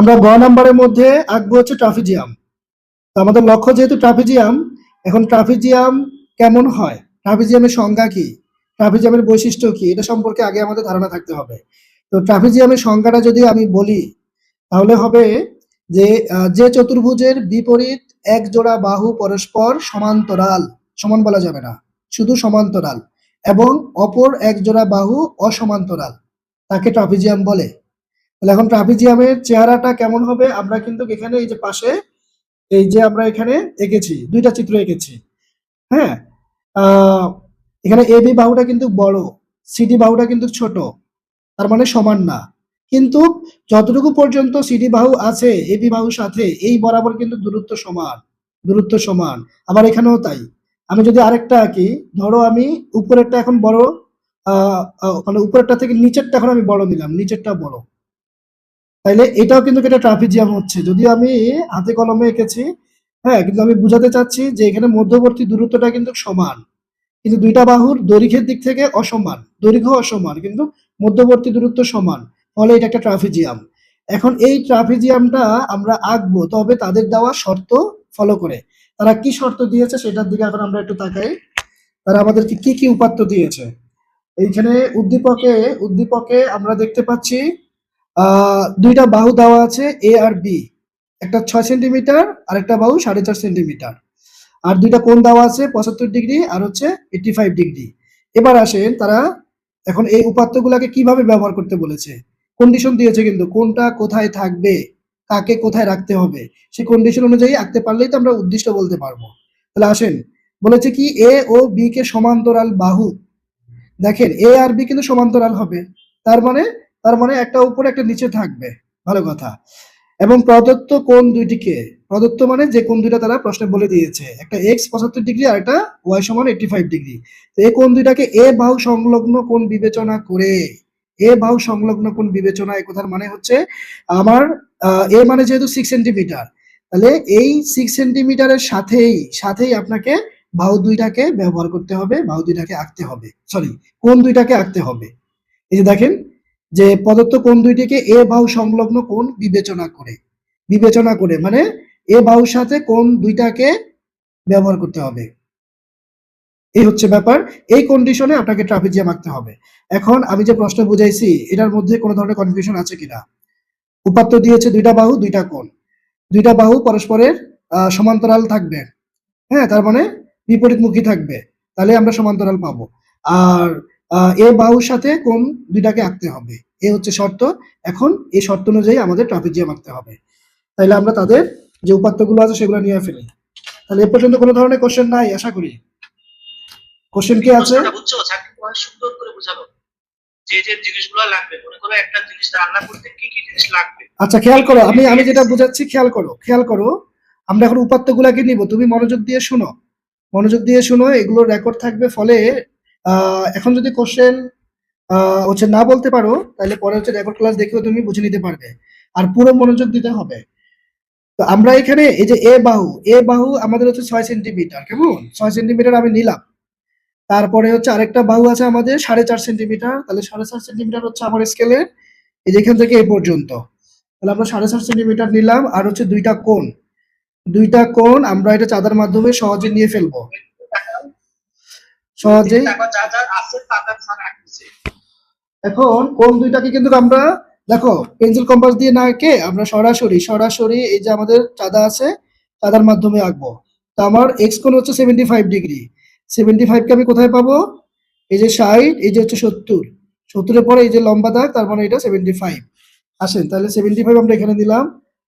আমরা গ নাম্বারের মধ্যে আঁকবো হচ্ছে ট্রাপিজিয়াম। তো আমাদের লক্ষ্য যেহেতু ট্রাপিজিয়াম, এখন ট্রাপিজিয়াম কেমন হয়, ট্রাপিজিয়ামের সংজ্ঞা কি, ট্রাপিজিয়ামের বৈশিষ্ট্য কি, এটা সম্পর্কে আগে আমাদের ধারণা থাকতে হবে। তো ট্রাপিজিয়ামের সংজ্ঞাটা যদি আমি বলি তাহলে হবে যে যে চতুর্ভুজের বিপরীত এক জোড়া বাহু পরস্পর সমান্তরাল, সমান বলা যাবে না, শুধু সমান্তরাল, এবং অপর এক জোড়া বাহু অসমান্তরাল, তাকে ট্রাপিজিয়াম বলে। তাহলে এখন ট্রাপিজিয়ামের চেহারাটা কেমন হবে, আমরা কিন্তু এখানে এই যে পাশে এই যে আমরা এখানে এঁকেছি, দুইটা চিত্র এঁকেছি। হ্যাঁ, এখানে এবি বাহুটা কিন্তু বড়, সিডি বাহুটা কিন্তু ছোট, তার মানে সমান না। কিন্তু যতটুকু পর্যন্ত সিডি বাহু আছে এবি বাহুর সাথে, এই বরাবর কিন্তু দূরত্ব সমান, দূরত্ব সমান। আবার এখানেও তাই। আমি যদি আরেকটা আঁকি, ধরো আমি উপরেরটা এখন বড়, মানে উপরেরটা থেকে নিচেরটা এখন আমি বড় নিলাম, নিচেরটা বড়, তাইলে এটাও কিন্তু একটা ট্রাপিজিয়াম হচ্ছে, যদিও আমি হাতে কলমে এঁকেছি। হ্যাঁ, কিন্তু আমি বুঝাতে চাচ্ছি যে এখানে মধ্যবর্তী দূরত্বটা কিন্তু সমান, কিন্তু দুইটা বাহুর দৈর্ঘ্যের দিক থেকে অসমান, দৈর্ঘ্য অসমান কিন্তু মধ্যবর্তী দূরত্ব সমান, ফলে এটা একটা ট্রাপিজিয়াম। এখন এই ট্রাপিজিয়ামটা আমরা আঁকবো, তবে তাদের দেওয়া শর্ত ফলো করে। তারা কি শর্ত দিয়েছে সেটার দিকে এখন আমরা একটু তাকাই। তারা আমাদেরকে কি কি উপাত্ত দিয়েছে। এইখানে উদ্দীপকে উদ্দীপকে আমরা দেখতে পাচ্ছি দুইটা বাহু দেওয়া আছে এ আর বি, একটা 6 সেন্টিমিটার আর একটা বাহু 4.5 সেন্টিমিটার, আর দুইটা কোণ দেওয়া আছে 75 ডিগ্রি আর হচ্ছে 85 ডিগ্রি। এবার আসেন তারা এখন এই উপাত্তগুলোকে কিভাবে ব্যবহার করতে বলেছে, কন্ডিশন দিয়েছে কিন্তু কোনটা কোথায় থাকবে, কাকে কোথায় রাখতে হবে, সেই কন্ডিশন অনুযায়ী আঁকতে পারলেই তো আমরা উদ্দিষ্ট বলতে পারবো। তাহলে আসেন, বলেছে কি এ ও বি কে সমান্তরাল বাহু। দেখেন এ আর বি কিন্তু সমান্তরাল হবে, তার মানে একটা উপরে একটা নিচে থাকবে, ভালো কথা। এবং প্রদত্ত কোণ দুইটিকে, প্রদত্ত মানে যে কোণ দুইটা তারা প্রশ্নে বলে দিয়েছে, একটা এক্স 75 ডিগ্রি আর একটা ওয়াই সমান 85 ডিগ্রি। তো এই কোণ দুইটাকে এ বাহু সংলগ্ন কোণ বিবেচনা করে, এ বাহু সংলগ্ন কোণ বিবেচনা, এই কথার মানে হচ্ছে আমার এ মানে যেহেতু 6 সেন্টিমিটার, তাহলে এই 6 সেন্টিমিটারের সাথেই সাথেই আপনাকে বাহু দুইটাকে ব্যবহার করতে হবে, বাহু দুইটাকে আঁকতে হবে, সরি কোণ দুইটাকে আঁকতে হবে। এই যে দেখেন যে প্রদত্ত কোণ দুইটিকে এ বাহু সংলগ্ন কোণ বিবেচনা করে, বিবেচনা করে মানে এ বাহুর সাথে কোণ দুইটাকে ব্যবহার করতে হবে, এই হচ্ছে ব্যাপার। এই কন্ডিশনে আপনাকে ট্রাপিজিয়াম আঁকতে হবে। এখন আমি যে প্রশ্ন বুঝাইছি এটার মধ্যে কোনো ধরনের কনফিউশন আছে কিনা। উপাত্ত দিয়েছে দুইটা বাহু দুইটা কোণ, দুইটা বাহু পরস্পরের সমান্তরাল থাকবে, হ্যাঁ, তার মানে বিপরীতমুখী থাকবে, তাহলে আমরা সমান্তরাল পাবো। আর এ বাহুর সাথে কোণ দুইটাকে আঁকতে হবে, এ হচ্ছে শর্ত। এখন এই শর্ত অনুযায়ী আমাদের ট্রাপিজিয়াম আঁকতে হবে। তাইলে আমরা তাদের যে উপাত্তগুলো আছে সেগুলো নিয়ে ফেলি। তাহলে এ পর্যন্ত কোনো ধরনের কোশ্চেন নাই আশা করি। কোশ্চেন কি আছে? বুঝছো, চাকরি অনেক সুন্দর করে বুঝালো যে যে জিনিসগুলো লাগবে, মনে করো একটা জিনিস রান্না করতে কি কি জিনিস লাগবে। আচ্ছা খেয়াল করো, আমি যেটা বুঝাচ্ছি খেয়াল করো, খেয়াল করো। আমরা এখন উপাত্তগুলাকে নিব, তুমি মনোযোগ দিয়ে শোনো, মনোযোগ দিয়ে শোনো, এগুলো রেকর্ড থাকবে। ফলে এখন যদি কোশ্চেন হচ্ছে না বলতে পারো, তাহলে পরে হচ্ছে রেকর্ড ক্লাস দেখেও তুমি বুঝে নিতে পারবে। আর পুরো মনোযোগ দিতে হবে। তো আমরা এখানে এই যে এ বাহু আমাদের হচ্ছে 6 সেন্টিমিটার, কেমন 6 সেন্টিমিটার আমি নিলাম। তারপরে হচ্ছে আরেকটা বাহু আছে আমাদের 4.5 সেন্টিমিটার, তাহলে 4.5 সেন্টিমিটার হচ্ছে আমার স্কেলে এই যে এখান থেকে এই পর্যন্ত। তাহলে আমরা 4.5 সেন্টিমিটার নিলাম। আর হচ্ছে দুইটা কোণ, দুইটা কোণ আমরা এটা চাঁদার মাধ্যমে সহজে নিয়ে ফেলবো, সহজেই। এখন কোণ দুইটাকে কিন্তু আমরা দেখো পেন্সিল কম্পাস দিয়ে না এঁকে আমরা সরাসরি সরাসরি এই যে আমাদের চাঁদা আছে, চাঁদার মাধ্যমে আঁকবো। তো আমার এক্স কোণ হচ্ছে 75 ডিগ্রি, 75 কে আমি কোথায় পাবো, এই যে 60, এই যে হচ্ছে 70, 70-এর পরে এই যে লম্বা দাগ, তার মানে এটা 75। আসেন তাহলে 75 আমরা এখানে দিলাম।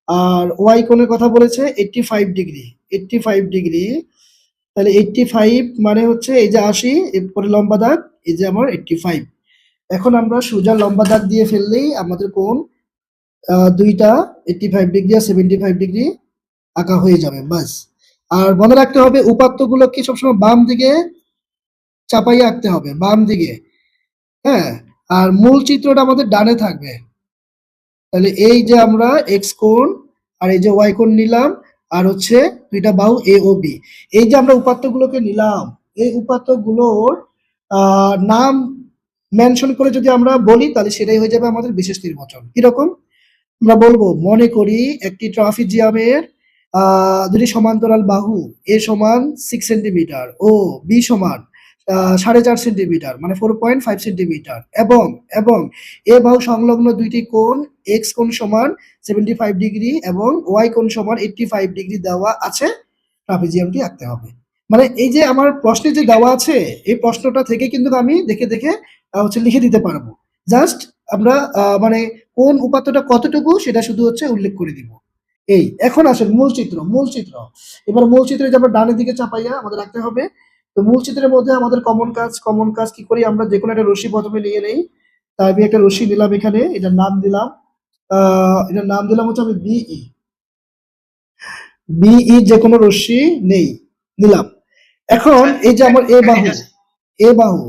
আর ওয়াই কোণের কথা বলেছে 85 ডিগ্রি, 85 ডিগ্রি, তাহলে 85 মানে হচ্ছে এই যে 80, এরপরে লম্বা দাগ, এই যে আমার 85। এখন আমরা সোজা লম্বা দাগ দিয়ে ফেললেই আমাদের কোণ দুইটা 85 ডিগ্রি আর 75 ডিগ্রি আঁকা হয়ে যাবে, বাস। আর মনে রাখতে হবে উপাত্তগুলোকে সবসময় বাম দিকে চাপাইয়ে আঁকতে হবে, বাম দিকে, হ্যাঁ। আর মূল চিত্রটা আমাদের ডানে থাকবে। তাহলে এই যে আমরা এক্স কোণ আর এই যে ওয়াই কোণ নিলাম, আর হচ্ছে দুইটা বাহু এ ও বি। এই যে আমরা উপাত্তগুলোকে নিলাম, এই উপাত্তগুলোর নাম মেনশন করে যদি আমরা বলি তাহলে সেটাই হয়ে যাবে আমাদের বিশেষ নির্বাচন। কিরকম? আমরা বলবো মনে করি একটি ট্রাপিজিয়ামের দুটি সমান্তরাল বাহু এ সমান 6 সেন্টিমিটার ও বি সমান 4.5 সেন্টিমিটার মানে 4.5 সেন্টিমিটার এবং এবং এ বাহু সংলগ্ন দুইটি কোণ এক্স কোণ সমান 75 ডিগ্রি এবং ওয়াই কোণ সমান 85 ডিগ্রি দেওয়া আছে, ট্রাপিজিয়ামটি আঁকতে হবে। মানে এই যে আমার প্রশ্নে যে দেওয়া আছে এই প্রশ্নটা থেকে কিন্তু আমি দেখে দেখে হচ্ছে লিখে দিতে পারবো। জাস্ট আমরা মানে কোন উপাত্তটা কতটুকু সেটা শুধু হচ্ছে উল্লেখ করে দিব। এই এখন আসেন মূল চিত্র। এবার মূল চিত্রে যে আমরা ডানের দিকে চাপাইয়া আমাদের রাখতে হবে। তো মূল চিত্রের মধ্যে আমাদের কমন কাজ কি করি, আমরা যে কোনো একটা রশ্মি প্রথমে নিয়ে নেই। তাই আমি একটা রশ্মি নিলাম, এখানে এটার নাম দিলাম হচ্ছে আমি বিই যে কোনো রশ্মি নিলাম। এখন এই যে আমার এ বাহু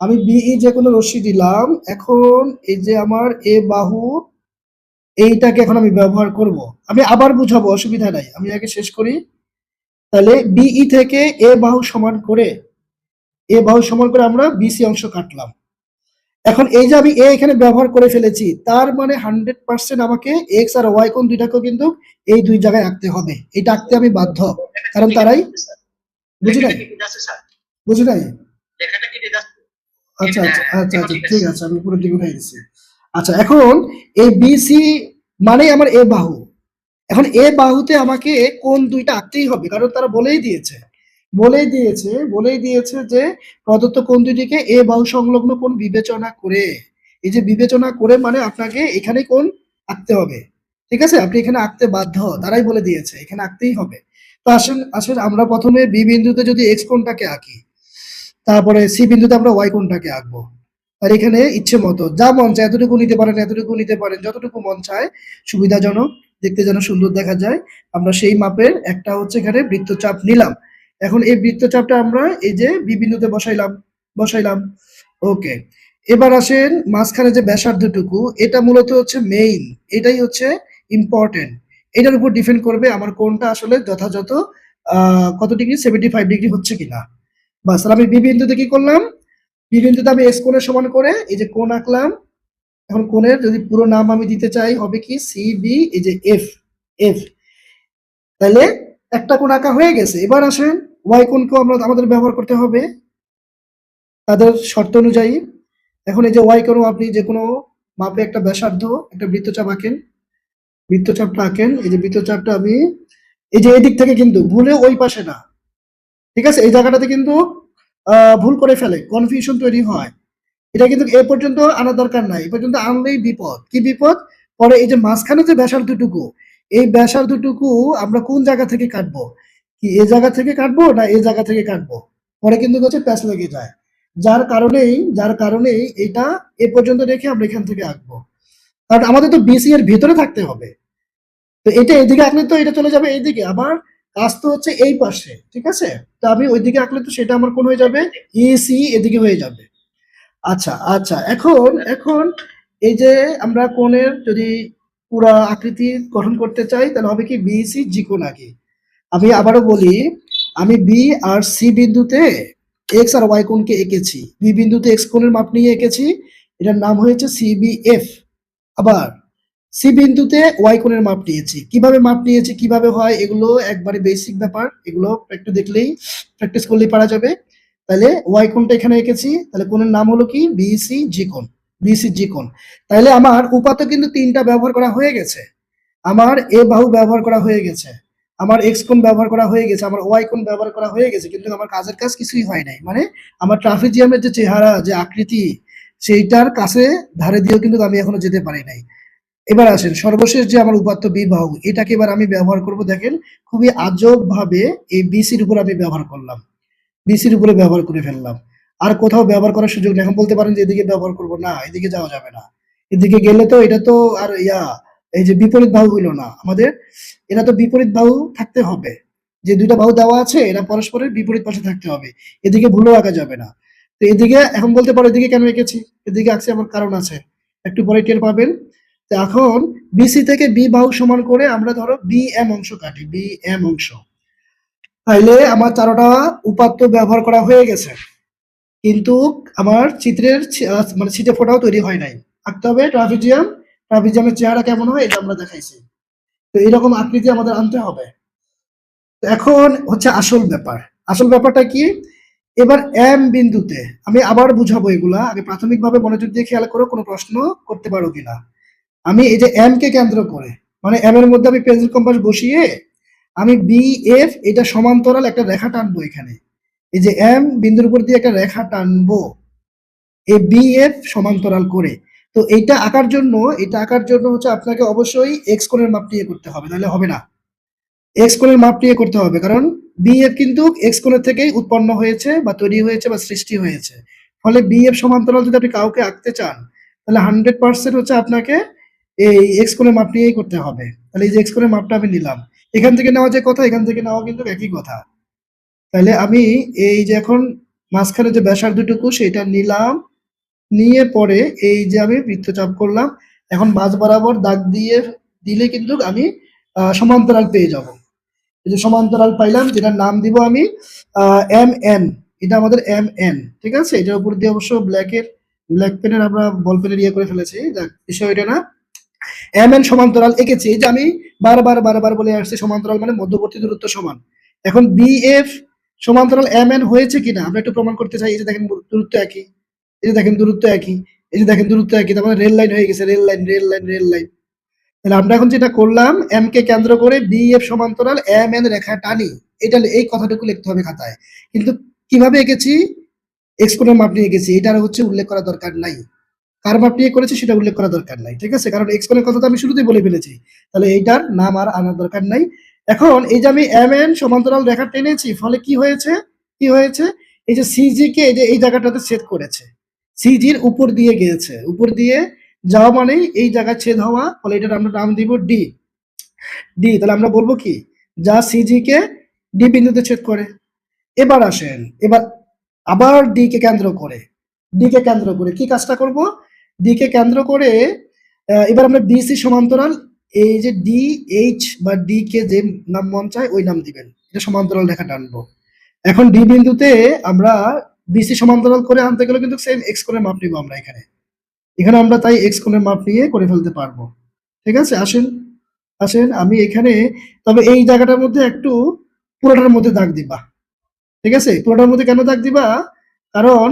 আমি বিই যে কোনো রশ্মি দিলাম। এখন এই যে আমার এ বাহু এইটাকে এখন আমি ব্যবহার করব। আমি আবার বুঝাবো, অসুবিধা নাই, আমি আগে শেষ করি। তাহলে বিই থেকে এ বাহু সমান করে আমরা বিসি অংশ কাটলাম। এখন এই যে আমি এ এখানে ব্যবহার করে ফেলেছি, তার মানে 100% আমাকে এক্স আর ওয়াই কোণ দুইটাকেও কিন্তু এই দুই জায়গায় আঁকতে হবে। এটা আঁকতে আমি বাধ্য, কারণ তারাই বুঝি নাই। আচ্ছা ঠিক আছে, আমি পুরো দিকে উঠাই দিচ্ছি। আচ্ছা, এখন এই বিসি মানে আমার এ বাহু। এখন এ বাহুতে আমাকে কোণ দুইটা আঁকতেই হবে, কারণ তারা বলেই দিয়েছে যে প্রদত্ত কোণ দুইটিকে এ বাহু সংলগ্ন কোণ বিবেচনা করে। এই যে বিবেচনা করে মানে আপনাকে এখানে কোণ আঁকতে হবে, ঠিক আছে? আপনি এখানে আঁকতে বাধ্য, তারাই বলে দিয়েছে এখানে আঁকতেই হবে। তো আসেন আমরা প্রথমে বি বিন্দুতে যদি এক্স কোণটাকে আঁকি, তারপরে সি বিন্দুতে আমরা ওয়াই কোণটাকে আঁকবো। আর এখানে ইচ্ছে মতো যা মন চায় এতটুকু নিতে পারেন, যতটুকু মন চায়, সুবিধাজনক, দেখতে যেন সুন্দর দেখা যায়। আমরা সেই মাপের একটা হচ্ছে এখানে বৃত্তচাপ নিলাম। এখন এই বৃত্তচাপটা আমরা এই যে বি বিন্দুতে বসাইলাম। ওকে, এবার আসেন মাঝখানে যে ব্যাসার্ধটুকু, এটা মূলত হচ্ছে মেইন, এটাই হচ্ছে ইম্পর্টেন্ট। এটার উপর ডিপেন্ড করবে আমার কোণটা আসলে যথাযথ কত ডিগ্রি, 75 ডিগ্রি হচ্ছে কিনা। বাস, আমি বি বিন্দুতে কি করলাম, বি বিন্দুতে আমি এক্স কোণের সমান করে এই যে কোণ আঁকলাম। এখন কোণের যদি পুরো নাম আমি দিতে চাই হবে কি সিবি, এই যে এফ। তাহলে একটা কোণ আঁকা হয়ে গেছে। এবার আসেন ওয়াই কোণকেও আমাদের ব্যবহার করতে হবে তাদের শর্ত অনুযায়ী। এখন এই যে ওয়াই কোণ, আপনি যে কোনো মাপে একটা ব্যাসার্ধ একটা বৃত্তচাপ আঁকেন, এই যে বৃত্তচাপটা আমি এই যে এদিক থেকে কিন্তু ভুলে ওই পাশে না, ঠিক আছে? এই জায়গাটাতে কিন্তু ভুল করে ফেলে, কনফিউশন তৈরি হয়। এটা কিন্তু এ পর্যন্ত আনার দরকার নাই, এ পর্যন্ত আনলেই বিপদ। কি বিপদ? পরে এই যে মাঝখানে যে ব্যাসার্ধটুকু, এই ব্যাসার্ধটুকু আমরা কোন জায়গা থেকে কাটবো, কি এ জায়গা থেকে কাটবো না এ জায়গা থেকে কাটবো, পরে কিন্তু হচ্ছে প্যাচ লেগে যায়। যার কারণেই এটা এ পর্যন্ত রেখে আমরা এখান থেকে আঁকবো, কারণ আমাদের তো বিসি এর ভিতরে থাকতে হবে। তো এটা এদিকে আঁকলে তো এটা চলে যাবে এইদিকে, আবার কাজ তো হচ্ছে এই পাশে, ঠিক আছে? তো আমি ওইদিকে আঁকলে তো সেটা আমার কোন হয়ে যাবে, ইসি এদিকে হয়ে যাবে। আচ্ছা, এখন এই যে আমরা কোণের যদি পুরা আকৃতি গঠন করতে চাই, তাহলে হবে কি বিসি জি কোণ আঁকি। আমি আবারও বলি, আমি বি আর সি বিন্দুতে এক্স আর ওয়াই কোণকে এঁকেছি, বি বিন্দুতে এক্স কোণের মাপ নিয়ে এঁকেছি, এটার নাম হয়েছে সিবিএফ। আবার সি বিন্দুতে ওয়াই কোণের মাপ নিয়েছি। কিভাবে মাপ নিয়েছি, কিভাবে হয়, এগুলো একবারে বেসিক ব্যাপার, এগুলো একটু দেখলেই, প্র্যাকটিস করলেই পারা যাবে। তাহলে ওয়াই কোণটা এখানে এঁকেছি, তাহলে কোণের নাম হলো কি বিসি জি কোণ। তাহলে আমার উপাত্ত কিন্তু তিনটা ব্যবহার করা হয়ে গেছে। আমার এ বাহু ব্যবহার করা হয়ে গেছে, আমার এক্স কোণ ব্যবহার করা হয়ে গেছে, আমার ওয়াই কোণ ব্যবহার করা হয়ে গেছে, কিন্তু আমার কাজের কাজ কিছুই হয় নাই। মানে আমার ট্রাপিজিয়ামের যে চেহারা, যে আকৃতি, সেইটার কাছে ধারে দিয়েও কিন্তু আমি এখনো যেতে পারি নাই। এবার আসেন সর্বশেষ যে আমার উপাত্ত বি বাহু, এটাকে এবার আমি ব্যবহার করব। দেখেন খুবই আজব ভাবে এই বিসির উপর আমি ব্যবহার করলাম, বিসির উপরে ব্যবহার করে ফেললাম। আর কোথাও ব্যবহার করার সুযোগ নেই। এখন বলতে পারেন যে এদিকে ব্যবহার করব না, এদিকে যাওয়া যাবে না, এদিকে গেলে তো এটা তো আর এই যে বিপরীত বাহু হইলো না আমাদের, এটা তো বিপরীত বাহু থাকতে হবে। যে দুইটা বাহু দেওয়া আছে এরা পরস্পরের বিপরীত পাশে থাকতে হবে, এদিকে ভুলেও আঁকা যাবে না। তো এদিকে এখন বলতে পারো এদিকে কেন এঁকেছি, এদিকে আঁকছি আমার কারণ আছে, একটু পরে টের পাবেন। তো এখন বিসি থেকে বি বাহু সমান করে আমরা ধরো বি এম অংশ কাটি, বি এম অংশ। তাইলে আমার চারোটা উপাত্ত ব্যবহার করা হয়ে গেছে, কিন্তু আমার চিত্রের মানে ছিটে ফোটাও তৈরি হয় নাই। আঁকতে হবে ট্রাপিজিয়াম, ট্রাপিজিয়ামের চেহারা কেমন হয় এটা আমরা দেখাইছি। তো এরকম আকৃতি আমাদের আনতে হবে। তো এখন হচ্ছে আসল ব্যাপার। আসল ব্যাপারটা কি? এবার এম বিন্দুতে আমি আবার বুঝাবো এগুলা। আগে প্রাথমিকভাবে মনোযোগ দিয়ে খেয়াল করো কোনো প্রশ্ন করতে পারো কিনা। আমি এই যে এম কে কেন্দ্র করে মানে এম এর মধ্যে আমি পেন্সিল কম্পাস বসিয়ে আমি বি এফ এটা সমান্তরাল একটা রেখা টানবো এখানে। এই যে এম বিন্দুর উপর দিয়ে একটা রেখা টানবো এই বি এফ সমান্তরাল করে। তো এটা আঁকার জন্য হচ্ছে আপনাকে অবশ্যই এক্স কোণের মাপ নিয়ে করতে হবে, নাহলে হবে না। এক্স কোণের মাপ নিয়ে করতে হবে, কারণ বি এফ কিন্তু এক্স কোণের থেকেই উৎপন্ন হয়েছে বা তৈরি হয়েছে বা সৃষ্টি হয়েছে। ফলে বি এফ সমান্তরাল যদি আপনি কাউকে আঁকতে চান তাহলে 100% হচ্ছে আপনাকে এই এক্স কোণের মাপ নিয়েই করতে হবে। তাহলে এই যে এক্স কোণের মাপটা আমি নিলাম, এখান থেকে নেওয়া যে কথা এখান থেকে নেওয়া কিন্তু একই কথা। তাহলে আমি এই যে এখন মাঝখানে যে ব্যাসার্ধটুকু সেটা নিলাম, নিয়ে পরে এই যে আমি বৃত্তচাপ করলাম। এখন মাঝ বরাবর দাগ দিয়ে দিলে কিন্তু আমি সমান্তরাল পেয়ে যাব। এই যে সমান্তরাল পাইলাম, যেটার নাম দিব আমি এম এন। এটা আমাদের এম এন, ঠিক আছে। এটার উপর দিয়ে অবশ্য ব্ল্যাক পেনের আমরা বল পেনের ইয়ে করে ফেলেছি, বিষয় এটা না। এম এন সমান্তরাল এঁকেছি, এই যে আমি বারবার বলে আসছি সমান্তরাল মানে মধ্যবর্তী দূরত্ব সমান। এখন বি এফ সমান্তরাল এম এন হয়েছে কিনা আমরা একটু প্রমাণ করতে চাই। এই যে দেখেন দূরত্ব একই, এই যে দেখেন দূরত্ব একই, এই যে দেখেন দূরত্ব একই, তার মানে রেল লাইন হয়ে গেছে, রেল লাইন। তাহলে আমরা এখন যেটা করলাম, এম কে কেন্দ্র করে বি এফ সমান্তরাল এম এন রেখা টানি, এটা এই কথাটুকু লিখতে হবে খাতায়। কিন্তু কিভাবে এঁকেছি? এক্স কোণের মাপ নিয়ে এঁকেছি, এটার হচ্ছে উল্লেখ করা দরকার নাই। কার মাপ নিয়ে করেছি সেটা উল্লেখ করা দরকার নাই, ঠিক আছে, কারণ এক্স কোণের কথা তো আমি শুরুতেই বলে ফেলেছি। তাহলে এইটার নাম আর আনার দরকার নাই। এখন এই যে আমি এম এন সমান্তরাল রেখা টেনেছি, ফলে কি হয়েছে, এই যে সিজি কে এই যে এই জায়গাটাতে ছেদ করেছে, সিজির উপর দিয়ে গিয়েছে, উপর দিয়ে যাওয়া মানেই এই জায়গায় ছেদ হওয়া, ফলে এটার আমরা নাম দিব ডি। তাহলে আমরা বলবো কি, যা সিজি কে ডি বিন্দুতে ছেদ করে। এবার আসেন, এবার আবার ডি কে কেন্দ্র করে কি কাজটা করব? ডি কে কেন্দ্র করে এবার আমরা বিসি সমান্তরাল এই যে ডি এইচ বা ডি কে যে নাম মন চায় ওই নাম দিবেন, এটা সমান্তরাল রেখা টানবো। এখন ডি বিন্দুতে আমরা বিসি সমান্তরাল করে আনতে গেলে কিন্তু সেম এক্স কোণের মাপ নিব আমরা এখানে আমরা তাই এক্স কোণের মাপ নিয়ে করে ফেলতে পারবো, ঠিক আছে। আসেন আমি এখানে, তবে এই জায়গাটার মধ্যে একটু পুরোটার মধ্যে দাগ দিবা, ঠিক আছে। পুরোটার মধ্যে কেন দাগ দিবা? কারণ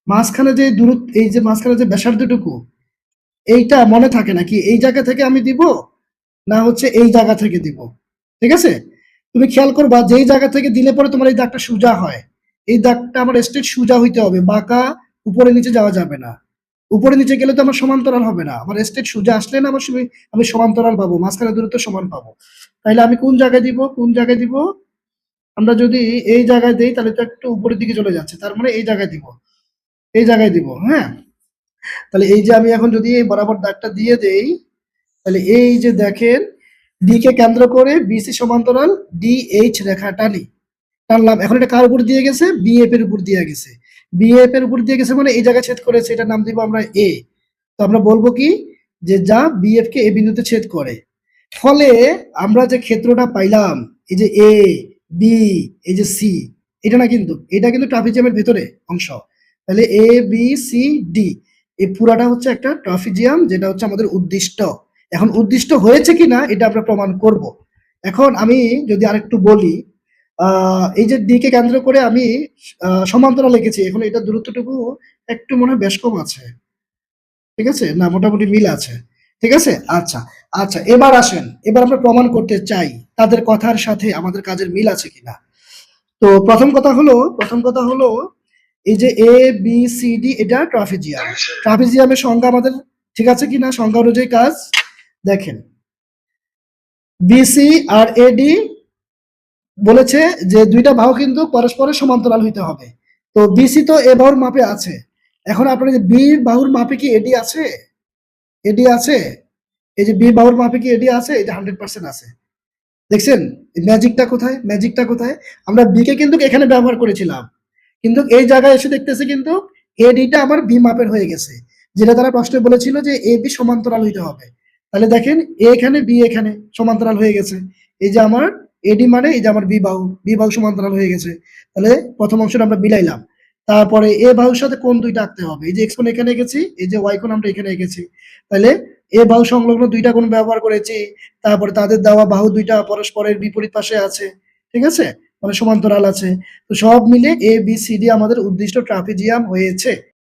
মাঝখানে যে দূরত্ব, এই যে মাঝখানে যে ব্যাসার্ধটুকু এইটা মনে থাকে নাকি এই জায়গা থেকে আমি দিব না হচ্ছে এই জায়গা থেকে দিব, ঠিক আছে। তুমি খেয়াল করবা যেই জায়গা থেকে দিলে পরে তোমার এই দাগটা সোজা হয়, এই দাগটা আমার স্ট্রেট সোজা হইতে হবে, বাঁকা উপরে নিচে যাওয়া যাবে না। উপরে নিচে গেলে তো আমার সমান্তরাল হবে না, আমার স্ট্রেট সোজা আসলে না আমি সমান্তরাল পাবো, মাঝখানে দূরত্ব সমান পাবো। তাইলে আমি কোন জায়গায় দিব? আমরা যদি এই জায়গায় দেই তাহলে তো একটু উপরের দিকে চলে যাচ্ছে, তার মানে এই জায়গায় দিব, হ্যাঁ। তাহলে এই যে আমি এখন যদি এই বরাবর দাগটা দিয়ে দেই, তাহলে এই যে দেখেন ডি কে কেন্দ্র করে বিসি সমান্তরাল ডি এইচ রেখা টানলাম। এখন এটা কার উপর দিয়ে গেছে? বিএফ এর উপর দিয়ে গেছে। বিএফ এর উপর দিয়ে গেছে মানে এই জায়গায় ছেদ করেছে, এটার নাম দিব আমরা এ। তো আমরা বলবো কি, যে যা বিএফ কে এ বিন্দুতে ছেদ করে। ফলে আমরা যে ক্ষেত্রটা পাইলাম, এই যে এ বি এই যে সি, এটা কিন্তু ট্রাপিজিয়ামের ভেতরে অংশ। তাহলে এ বি সি ডি এই পুরাটা হচ্ছে একটা ট্রাপিজিয়াম, যেটা হচ্ছে আমাদের উদ্দিষ্ট। এখন উদ্দিষ্ট হয়েছে কিনা এটা আমরা প্রমাণ করব। এখন আমি যদি আরেকটু বলি, এই যে ডি কে কেন্দ্র করে আমি সমান্তরাল লিখেছি, এখন এটা দূরত্বটুকু একটু মনে হয় বেশ কম আছে, ঠিক আছে, না মোটামুটি মিল আছে, ঠিক আছে। আচ্ছা এবার আসেন, এবার আমরা প্রমাণ করতে চাই তাদের কথার সাথে আমাদের কাজের মিল আছে কিনা। তো প্রথম কথা হলো এই যে এ বি সি ডি এটা ট্রাপিজিয়ামের সংজ্ঞা আমাদের ঠিক আছে কিনা, সংজ্ঞা অনুযায়ী কাজ দেখেন। বিসি আর এডি বলেছে যে দুইটা বাহু কিন্তু পরস্পরের সমান্তরাল হইতে হবে। তো বিসি তো এ বাহুর মাপে আছে, এখন আপনার যে বি বাহুর মাপে কি এডি আছে? এই যে বি বাহুর মাপে কি এডি আছে? এই যে 100% আছে। দেখছেন ম্যাজিকটা কোথায়? আমরা বি কে কিন্তু এখানে ব্যবহার করেছিলাম, কিন্তু এই জায়গায় এসে দেখতেছি কিন্তু এডিটা আমার বি মাপের হয়ে গেছে, যেটা তারা প্রশ্নে বলেছিল যে এ বি সমান্তরাল হইতে হবে। তাহলে দেখেন এ এখানে বি এখানে সমান্তরাল হয়ে গেছে। এই যে আমার এডি মানে এই যে আমার বি বাহু সমান্তরাল হয়ে গেছে। তাহলে প্রথম অংশটা আমরা মিলাইলাম। তারপরে এ বাহুর সাথে কোণ দুইটা আঁকতে হবে, এই যে এক্স কোণ এখানে এঁকেছি, এই যে ওয়াই কোণ আমরা এখানে এঁকেছি। তাহলে এ বাহু সংলগ্ন ২ টা কোণ ব্যবহার করেছি। তারপরে তাদের দেওয়া বাহু ২ টা পরস্পরের বিপরীত পাশে আছে। ঠিক আছে? মানে সমান্তরাল আছে। তো সব মিলে ABCD আমাদের উদ্দিষ্ট ট্রাপিজিয়াম হয়েছে।